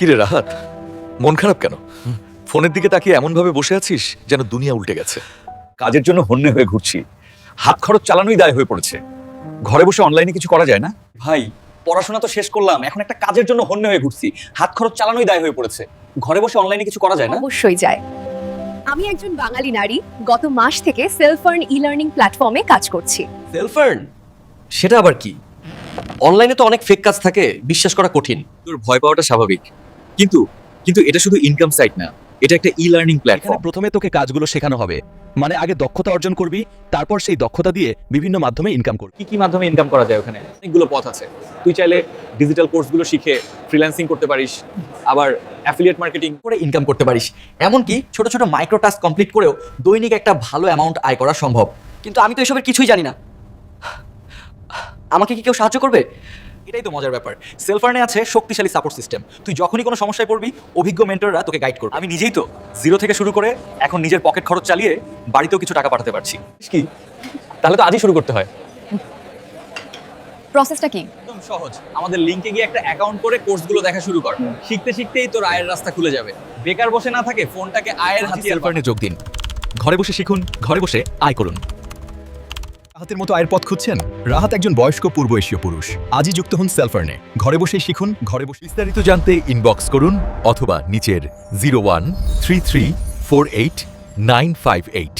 কিরে রাহাত, মন খারাপ কেন? ফোনের দিকে তাকিয়ে এমন ভাবে বসে আছিস যেন দুনিয়া উল্টে গেছে। কাজের জন্য হন্যে হয়ে ঘুরছি, হাত খরচ চালানোই দায় হয়ে পড়েছে। ঘরে বসে অনলাইনে কিছু করা যায় না? ভাই পড়াশোনা তো শেষ করলাম, এখন একটা কাজের জন্য হন্যে হয়ে ঘুরছি, হাত খরচ চালানোই দায় হয়ে পড়েছে। ঘরে বসে অনলাইনে কিছু করা যায় না? অবশ্যই যায়। আমি একজন বাঙালি নারী, গত মাস থেকে সেলফ আর্ন ই-লার্নিং প্ল্যাটফর্মে কাজ করছি। সেলফ আর্ন সেটা আবার কি? অনলাইনে তো অনেক ফেক কাজ থাকে, বিশ্বাস করা কঠিন। তোর ভয় পাওয়াটা স্বাভাবিক, কিন্তু কিন্তু এটা শুধু ইনকাম সাইট না, এটা একটা ই লার্নিং এখানে প্ল্যাটফর্ম। প্রথমে তোকে কাজগুলো শেখানো হবে, মানে আগে দক্ষতা অর্জন করবি, তারপর সেই দক্ষতা দিয়ে বিভিন্ন মাধ্যমে ইনকাম করবি। কি কি মাধ্যমে ইনকাম করা যায় ওখানে? অনেকগুলো পথ আছে। তুই চাইলে ডিজিটাল কোর্সগুলো শিখে ফ্রিল্যান্সিং করতে পারিস, আবার অ্যাফিলিয়েট মার্কেটিং করে ইনকাম করতে পারিস। এমনকি ছোট ছোট মাইক্রো টাস্ক কমপ্লিট করেও দৈনিক একটা ভালো অ্যামাউন্ট আয় করা সম্ভব। কিন্তু আমি তো এসবের কিছুই জানি না, আমাকে কি কেউ সাহায্য করবে? এটাই তো মজার ব্যাপার। সেলফ আর্নে আছে শক্তিশালী সাপোর্ট সিস্টেম। তুই যখনই কোনো সমস্যায় পড়বি, অভিজ্ঞ মেন্টররা তোকে গাইড করবে। আমি নিজেই তো জিরো থেকে শুরু করে এখন নিজের পকেট খরচ চালিয়ে বাড়িতেও কিছু টাকা পাঠাতে পারছি। কি তাহলে তো আজই শুরু করতে হয়। প্রসেসটা কি? একদম সহজ। আমাদের লিংকে গিয়ে একটা অ্যাকাউন্ট করে কোর্সগুলো দেখা শুরু কর। শিখতে শিখতেই তোর আয়ের রাস্তা খুলে যাবে। বেকার বসে না থাকে ফোনটাকে আয়ের হাতিয়ার সেলফ আর্নে যোগ দিন। ঘরে বসে শিখুন, ঘরে বসে আয় করুন। রাহাতের মতো আয়ের পথ খুঁজছেন? রাহাত একজন বয়স্ক পূর্ব এশীয় পুরুষ। আজই যুক্ত হন সেলফ আর্নে। ঘরে বসে শিখুন, ঘরে বসে। বিস্তারিত জানতে ইনবক্স করুন অথবা নিচের 0133489588